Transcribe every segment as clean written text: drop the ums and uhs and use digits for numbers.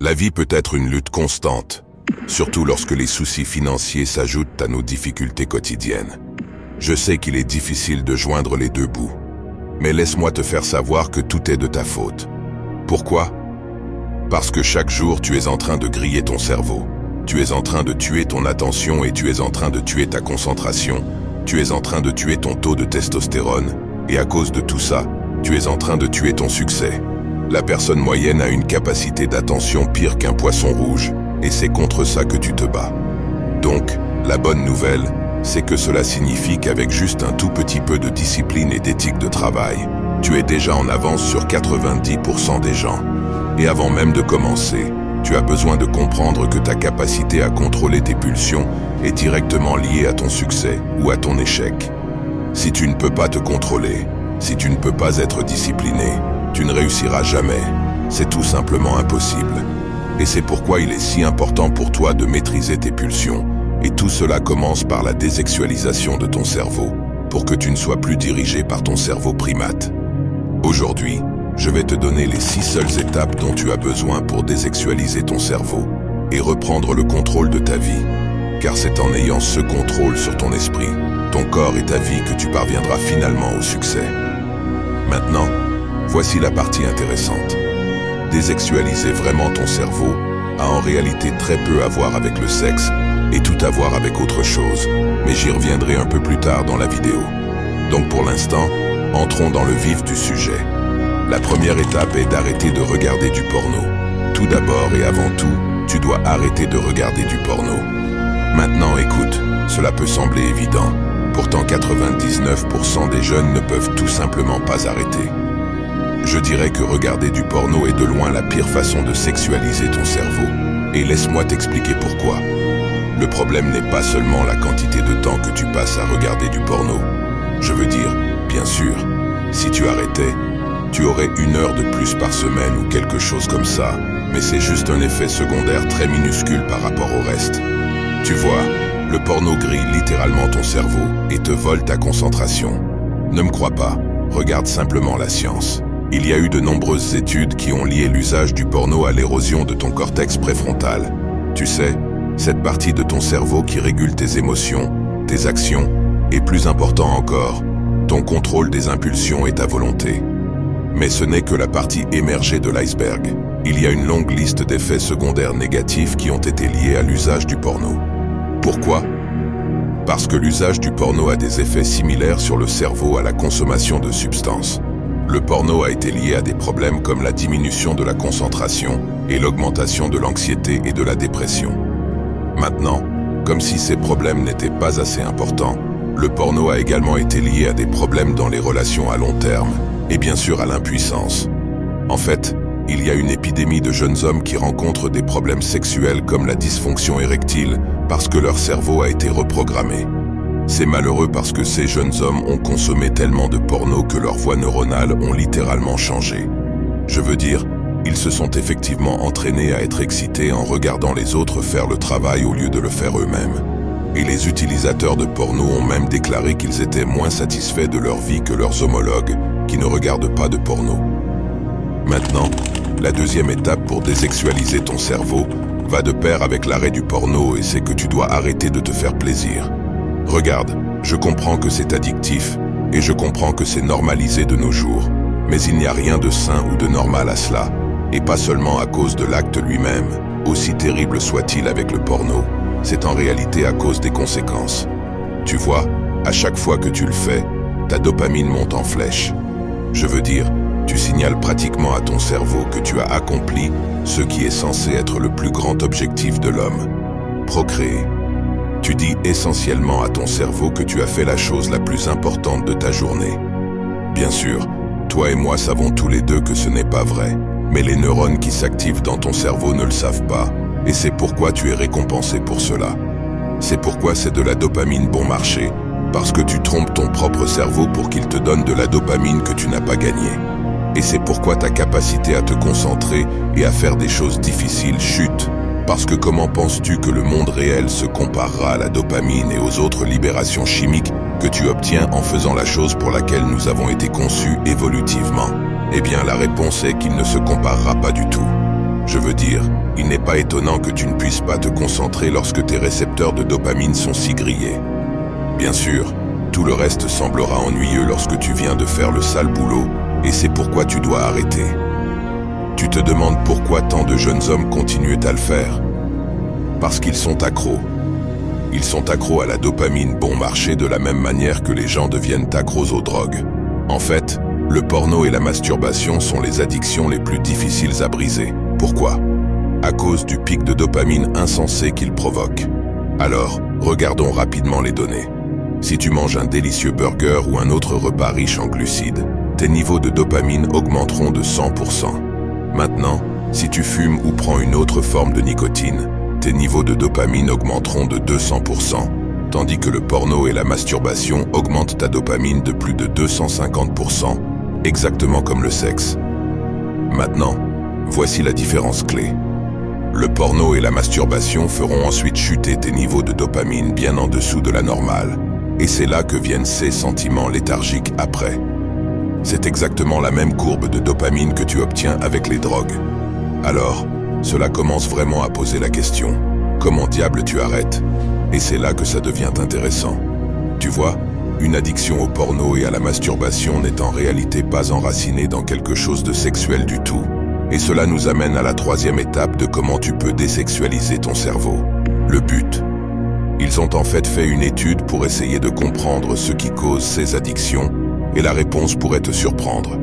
La vie peut être une lutte constante, surtout lorsque les soucis financiers s'ajoutent à nos difficultés quotidiennes. Je sais qu'il est difficile de joindre les deux bouts, mais laisse-moi te faire savoir que tout est de ta faute. Pourquoi? Parce que chaque jour tu es en train de griller ton cerveau. Tu es en train de tuer ton attention et tu es en train de tuer ta concentration. Tu es en train de tuer ton taux de testostérone. Et à cause de tout ça, tu es en train de tuer ton succès. La personne moyenne a une capacité d'attention pire qu'un poisson rouge, et c'est contre ça que tu te bats. Donc, la bonne nouvelle, c'est que cela signifie qu'avec juste un tout petit peu de discipline et d'éthique de travail, tu es déjà en avance sur 90% des gens. Et avant même de commencer, tu as besoin de comprendre que ta capacité à contrôler tes pulsions est directement liée à ton succès ou à ton échec. Si tu ne peux pas te contrôler, si tu ne peux pas être discipliné, tu ne réussiras jamais. C'est tout simplement impossible. Et c'est pourquoi il est si important pour toi de maîtriser tes pulsions. Et tout cela commence par la désexualisation de ton cerveau, pour que tu ne sois plus dirigé par ton cerveau primate. Aujourd'hui, je vais te donner les 6 seules étapes dont tu as besoin pour désexualiser ton cerveau et reprendre le contrôle de ta vie. Car c'est en ayant ce contrôle sur ton esprit, ton corps et ta vie que tu parviendras finalement au succès. Maintenant, voici la partie intéressante. Désexualiser vraiment ton cerveau a en réalité très peu à voir avec le sexe et tout à voir avec autre chose, mais j'y reviendrai un peu plus tard dans la vidéo. Donc pour l'instant, entrons dans le vif du sujet. La première étape est d'arrêter de regarder du porno. Tout d'abord et avant tout, tu dois arrêter de regarder du porno. Maintenant écoute, cela peut sembler évident. Pourtant 99% des jeunes ne peuvent tout simplement pas arrêter. Je dirais que regarder du porno est de loin la pire façon de sexualiser ton cerveau. Et laisse-moi t'expliquer pourquoi. Le problème n'est pas seulement la quantité de temps que tu passes à regarder du porno. Je veux dire, bien sûr, si tu arrêtais, tu aurais 1 heure de plus par semaine ou quelque chose comme ça, mais c'est juste un effet secondaire très minuscule par rapport au reste. Tu vois, le porno grille littéralement ton cerveau et te vole ta concentration. Ne me crois pas, regarde simplement la science. Il y a eu de nombreuses études qui ont lié l'usage du porno à l'érosion de ton cortex préfrontal. Tu sais, cette partie de ton cerveau qui régule tes émotions, tes actions, et plus important encore, ton contrôle des impulsions et ta volonté. Mais ce n'est que la partie émergée de l'iceberg. Il y a une longue liste d'effets secondaires négatifs qui ont été liés à l'usage du porno. Pourquoi? Parce que l'usage du porno a des effets similaires sur le cerveau à la consommation de substances. Le porno a été lié à des problèmes comme la diminution de la concentration et l'augmentation de l'anxiété et de la dépression. Maintenant, comme si ces problèmes n'étaient pas assez importants, le porno a également été lié à des problèmes dans les relations à long terme et bien sûr à l'impuissance. En fait, il y a une épidémie de jeunes hommes qui rencontrent des problèmes sexuels comme la dysfonction érectile parce que leur cerveau a été reprogrammé. C'est malheureux parce que ces jeunes hommes ont consommé tellement de porno que leurs voies neuronales ont littéralement changé. Je veux dire, ils se sont effectivement entraînés à être excités en regardant les autres faire le travail au lieu de le faire eux-mêmes. Et les utilisateurs de porno ont même déclaré qu'ils étaient moins satisfaits de leur vie que leurs homologues qui ne regardent pas de porno. Maintenant, la deuxième étape pour désexualiser ton cerveau va de pair avec l'arrêt du porno et c'est que tu dois arrêter de te faire plaisir. Regarde, je comprends que c'est addictif et je comprends que c'est normalisé de nos jours, mais il n'y a rien de sain ou de normal à cela, et pas seulement à cause de l'acte lui-même, aussi terrible soit-il avec le porno, c'est en réalité à cause des conséquences. Tu vois, à chaque fois que tu le fais, ta dopamine monte en flèche. Je veux dire, tu signales pratiquement à ton cerveau que tu as accompli ce qui est censé être le plus grand objectif de l'homme, procréer. Tu dis essentiellement à ton cerveau que tu as fait la chose la plus importante de ta journée. Bien sûr, toi et moi savons tous les deux que ce n'est pas vrai, mais les neurones qui s'activent dans ton cerveau ne le savent pas, et c'est pourquoi tu es récompensé pour cela. C'est pourquoi c'est de la dopamine bon marché, parce que tu trompes ton propre cerveau pour qu'il te donne de la dopamine que tu n'as pas gagnée. Et c'est pourquoi ta capacité à te concentrer et à faire des choses difficiles chute. Parce que comment penses-tu que le monde réel se comparera à la dopamine et aux autres libérations chimiques que tu obtiens en faisant la chose pour laquelle nous avons été conçus évolutivement? Eh bien, la réponse est qu'il ne se comparera pas du tout. Je veux dire, il n'est pas étonnant que tu ne puisses pas te concentrer lorsque tes récepteurs de dopamine sont si grillés. Bien sûr, tout le reste semblera ennuyeux lorsque tu viens de faire le sale boulot, et c'est pourquoi tu dois arrêter. Tu te demandes pourquoi tant de jeunes hommes continuent à le faire. Parce qu'ils sont accros. Ils sont accros à la dopamine bon marché de la même manière que les gens deviennent accros aux drogues. En fait, le porno et la masturbation sont les addictions les plus difficiles à briser. Pourquoi? À cause du pic de dopamine insensé qu'ils provoquent. Alors, regardons rapidement les données. Si tu manges un délicieux burger ou un autre repas riche en glucides, tes niveaux de dopamine augmenteront de 100%. Maintenant, si tu fumes ou prends une autre forme de nicotine, tes niveaux de dopamine augmenteront de 200%, tandis que le porno et la masturbation augmentent ta dopamine de plus de 250%, exactement comme le sexe. Maintenant, voici la différence clé. Le porno et la masturbation feront ensuite chuter tes niveaux de dopamine bien en dessous de la normale, et c'est là que viennent ces sentiments léthargiques après. C'est exactement la même courbe de dopamine que tu obtiens avec les drogues. Alors, cela commence vraiment à poser la question, comment diable tu arrêtes? Et c'est là que ça devient intéressant. Tu vois, une addiction au porno et à la masturbation n'est en réalité pas enracinée dans quelque chose de sexuel du tout. Et cela nous amène à la troisième étape de comment tu peux désexualiser ton cerveau. Le but. Ils ont en fait une étude pour essayer de comprendre ce qui cause ces addictions, et la réponse pourrait te surprendre.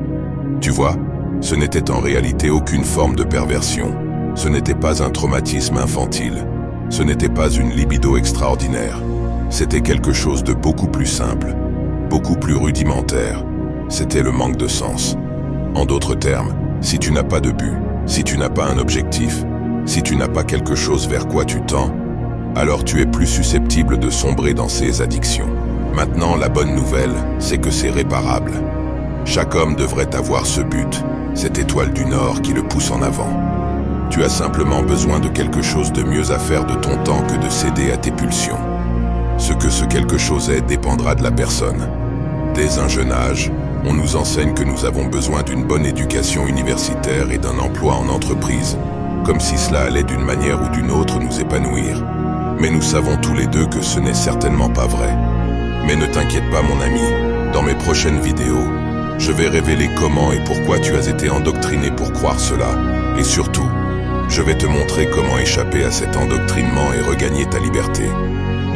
Tu vois, ce n'était en réalité aucune forme de perversion. Ce n'était pas un traumatisme infantile. Ce n'était pas une libido extraordinaire. C'était quelque chose de beaucoup plus simple, beaucoup plus rudimentaire. C'était le manque de sens. En d'autres termes, si tu n'as pas de but, si tu n'as pas un objectif, si tu n'as pas quelque chose vers quoi tu tends, alors tu es plus susceptible de sombrer dans ces addictions. Maintenant, la bonne nouvelle, c'est que c'est réparable. Chaque homme devrait avoir ce but, cette étoile du Nord qui le pousse en avant. Tu as simplement besoin de quelque chose de mieux à faire de ton temps que de céder à tes pulsions. Ce que ce quelque chose est dépendra de la personne. Dès un jeune âge, on nous enseigne que nous avons besoin d'une bonne éducation universitaire et d'un emploi en entreprise, comme si cela allait d'une manière ou d'une autre nous épanouir. Mais nous savons tous les deux que ce n'est certainement pas vrai. Mais ne t'inquiète pas mon ami, dans mes prochaines vidéos, je vais révéler comment et pourquoi tu as été endoctriné pour croire cela, et surtout, je vais te montrer comment échapper à cet endoctrinement et regagner ta liberté.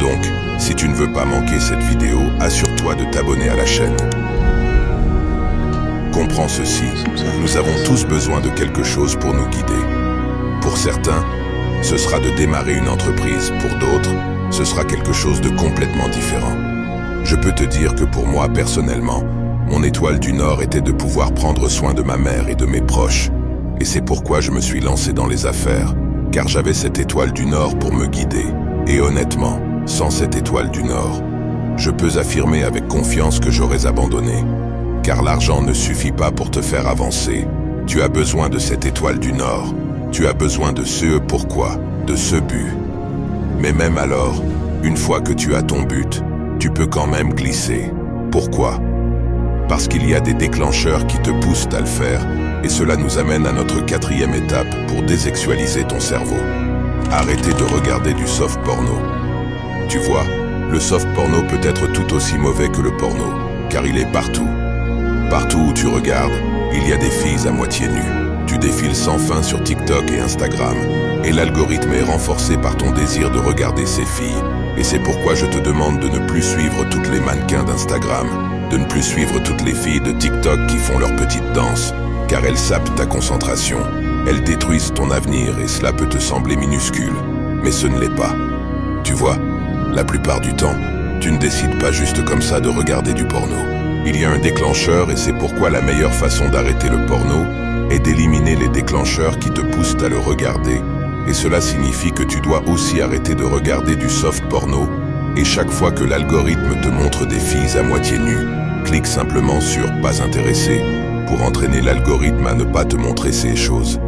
Donc, si tu ne veux pas manquer cette vidéo, assure-toi de t'abonner à la chaîne. Comprends ceci, nous avons tous besoin de quelque chose pour nous guider. Pour certains, ce sera de démarrer une entreprise, pour d'autres, ce sera quelque chose de complètement différent. Je peux te dire que pour moi, personnellement, mon étoile du Nord était de pouvoir prendre soin de ma mère et de mes proches. Et c'est pourquoi je me suis lancé dans les affaires, car j'avais cette étoile du Nord pour me guider. Et honnêtement, sans cette étoile du Nord, je peux affirmer avec confiance que j'aurais abandonné. Car l'argent ne suffit pas pour te faire avancer. Tu as besoin de cette étoile du Nord. Tu as besoin de ce pourquoi, de ce but. Mais même alors, une fois que tu as ton but, tu peux quand même glisser. Pourquoi? Parce qu'il y a des déclencheurs qui te poussent à le faire, et cela nous amène à notre quatrième étape pour désexualiser ton cerveau. Arrêtez de regarder du soft porno. Tu vois, le soft porno peut être tout aussi mauvais que le porno, car il est partout. Partout où tu regardes, il y a des filles à moitié nues. Tu défiles sans fin sur TikTok et Instagram, et l'algorithme est renforcé par ton désir de regarder ces filles. Et c'est pourquoi je te demande de ne plus suivre toutes les mannequins d'Instagram, de ne plus suivre toutes les filles de TikTok qui font leurs petites danses, car elles sapent ta concentration, elles détruisent ton avenir et cela peut te sembler minuscule, mais ce ne l'est pas. Tu vois, la plupart du temps, tu ne décides pas juste comme ça de regarder du porno. Il y a un déclencheur et c'est pourquoi la meilleure façon d'arrêter le porno est d'éliminer les déclencheurs qui te poussent à le regarder. Et cela signifie que tu dois aussi arrêter de regarder du soft porno et chaque fois que l'algorithme te montre des filles à moitié nues, clique simplement sur « Pas intéressé » pour entraîner l'algorithme à ne pas te montrer ces choses.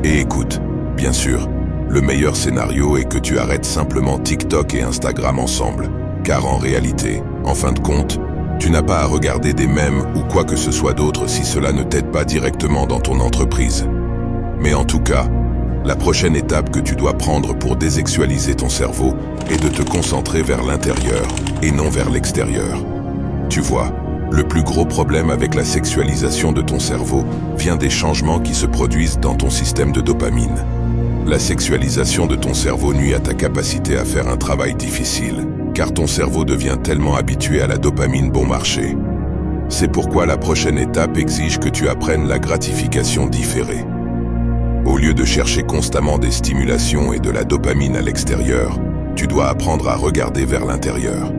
Et écoute, bien sûr, le meilleur scénario est que tu arrêtes simplement TikTok et Instagram ensemble, car en réalité, en fin de compte, tu n'as pas à regarder des mèmes ou quoi que ce soit d'autre si cela ne t'aide pas directement dans ton entreprise. Mais en tout cas, La prochaine étape que tu dois prendre pour désexualiser ton cerveau est de te concentrer vers l'intérieur et non vers l'extérieur. Tu vois, le plus gros problème avec la sexualisation de ton cerveau vient des changements qui se produisent dans ton système de dopamine. La sexualisation de ton cerveau nuit à ta capacité à faire un travail difficile, car ton cerveau devient tellement habitué à la dopamine bon marché. C'est pourquoi la prochaine étape exige que tu apprennes la gratification différée. Au lieu de chercher constamment des stimulations et de la dopamine à l'extérieur, tu dois apprendre à regarder vers l'intérieur.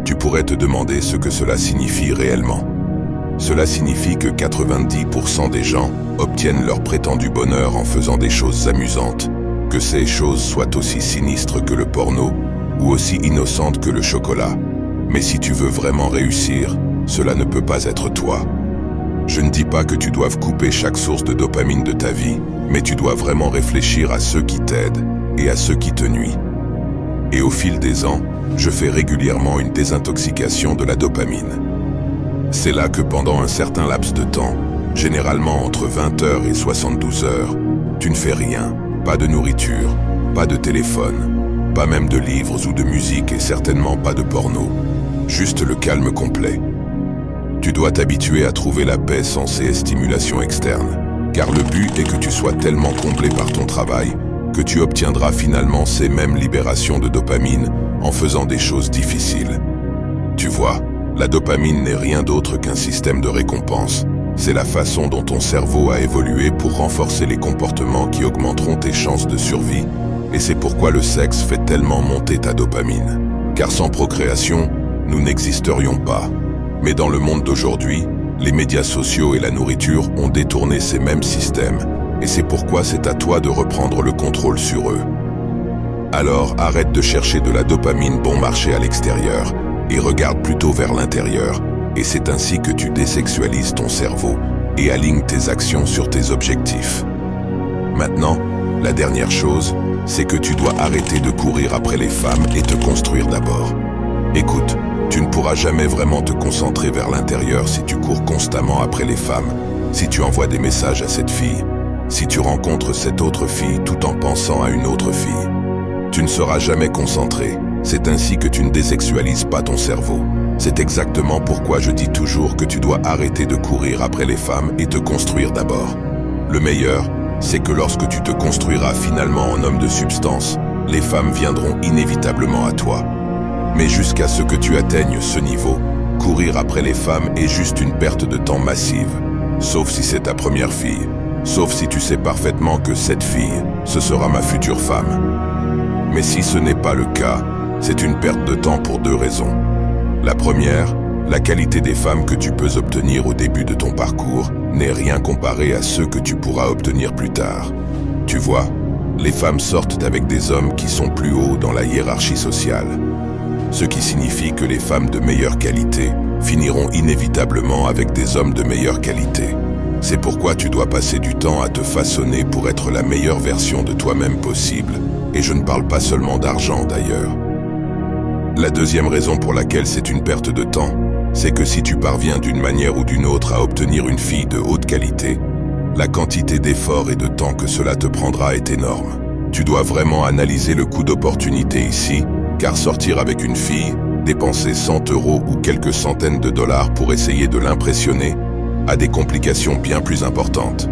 Tu pourrais te demander ce que cela signifie réellement. Cela signifie que 90% des gens obtiennent leur prétendu bonheur en faisant des choses amusantes, que ces choses soient aussi sinistres que le porno ou aussi innocentes que le chocolat. Mais si tu veux vraiment réussir, cela ne peut pas être toi. Je ne dis pas que tu doives couper chaque source de dopamine de ta vie, mais tu dois vraiment réfléchir à ceux qui t'aident et à ceux qui te nuisent. Et au fil des ans, je fais régulièrement une désintoxication de la dopamine. C'est là que pendant un certain laps de temps, généralement entre 20 heures et 72 heures, tu ne fais rien, pas de nourriture, pas de téléphone, pas même de livres ou de musique et certainement pas de porno, juste le calme complet. Tu dois t'habituer à trouver la paix sans ces stimulations externes, car le but est que tu sois tellement comblé par ton travail que tu obtiendras finalement ces mêmes libérations de dopamine en faisant des choses difficiles. Tu vois, la dopamine n'est rien d'autre qu'un système de récompense. C'est la façon dont ton cerveau a évolué pour renforcer les comportements qui augmenteront tes chances de survie, et c'est pourquoi le sexe fait tellement monter ta dopamine. Car sans procréation, nous n'existerions pas. Mais dans le monde d'aujourd'hui, les médias sociaux et la nourriture ont détourné ces mêmes systèmes, et c'est pourquoi c'est à toi de reprendre le contrôle sur eux. Alors arrête de chercher de la dopamine bon marché à l'extérieur, et regarde plutôt vers l'intérieur, et c'est ainsi que tu désexualises ton cerveau et alignes tes actions sur tes objectifs. Maintenant, la dernière chose, c'est que tu dois arrêter de courir après les femmes et te construire d'abord. Écoute, tu ne pourras jamais vraiment te concentrer vers l'intérieur si tu cours constamment après les femmes, si tu envoies des messages à cette fille, si tu rencontres cette autre fille tout en pensant à une autre fille. Tu ne seras jamais concentré. C'est ainsi que tu ne désexualises pas ton cerveau. C'est exactement pourquoi je dis toujours que tu dois arrêter de courir après les femmes et te construire d'abord. Le meilleur, c'est que lorsque tu te construiras finalement en homme de substance, les femmes viendront inévitablement à toi. Mais jusqu'à ce que tu atteignes ce niveau, courir après les femmes est juste une perte de temps massive. Sauf si c'est ta première fille. Sauf si tu sais parfaitement que cette fille, ce sera ma future femme. Mais si ce n'est pas le cas, c'est une perte de temps pour deux raisons. La première, la qualité des femmes que tu peux obtenir au début de ton parcours n'est rien comparé à ceux que tu pourras obtenir plus tard. Tu vois, les femmes sortent avec des hommes qui sont plus hauts dans la hiérarchie sociale. Ce qui signifie que les femmes de meilleure qualité finiront inévitablement avec des hommes de meilleure qualité. C'est pourquoi tu dois passer du temps à te façonner pour être la meilleure version de toi-même possible. Et je ne parle pas seulement d'argent d'ailleurs. La deuxième raison pour laquelle c'est une perte de temps, c'est que si tu parviens d'une manière ou d'une autre à obtenir une fille de haute qualité, la quantité d'efforts et de temps que cela te prendra est énorme. Tu dois vraiment analyser le coût d'opportunité ici, car sortir avec une fille, dépenser 100 € ou quelques centaines de dollars pour essayer de l'impressionner, a des complications bien plus importantes.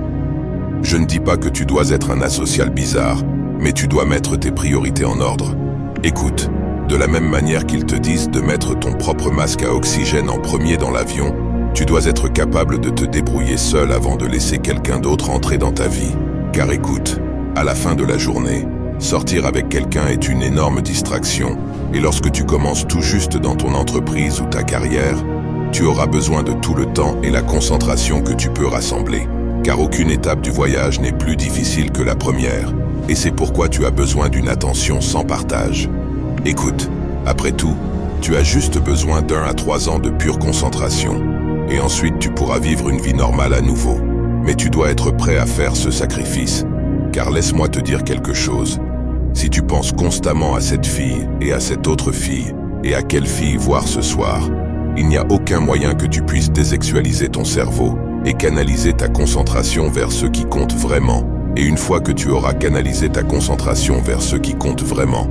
Je ne dis pas que tu dois être un asocial bizarre, mais tu dois mettre tes priorités en ordre. Écoute, de la même manière qu'ils te disent de mettre ton propre masque à oxygène en premier dans l'avion, tu dois être capable de te débrouiller seul avant de laisser quelqu'un d'autre entrer dans ta vie. Car écoute, à la fin de la journée, sortir avec quelqu'un est une énorme distraction, et lorsque tu commences tout juste dans ton entreprise ou ta carrière, tu auras besoin de tout le temps et la concentration que tu peux rassembler. Car aucune étape du voyage n'est plus difficile que la première, et c'est pourquoi tu as besoin d'une attention sans partage. Écoute, après tout, tu as juste besoin d'1 à 3 ans de pure concentration, et ensuite tu pourras vivre une vie normale à nouveau. Mais tu dois être prêt à faire ce sacrifice, car laisse-moi te dire quelque chose. Si tu penses constamment à cette fille et à cette autre fille, et à quelle fille voir ce soir, il n'y a aucun moyen que tu puisses désexualiser ton cerveau et canaliser ta concentration vers ce qui compte vraiment, Et une fois que tu auras canalisé ta concentration vers ce qui compte vraiment,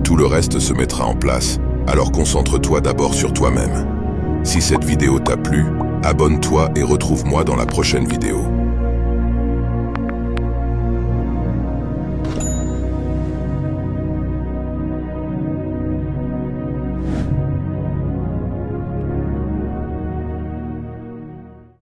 tout le reste se mettra en place, alors concentre-toi d'abord sur toi-même. Si cette vidéo t'a plu, abonne-toi et retrouve-moi dans la prochaine vidéo.